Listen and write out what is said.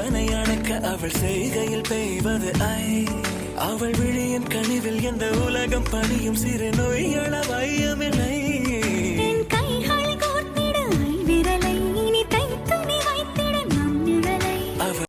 அவனை அணைக்க அவள் செய்கையில் பெய்வது ஐ. அவள் விழியின் கனிவில் எந்த உலகம் பணியும் சிறு நோய்கள வையமில்லை.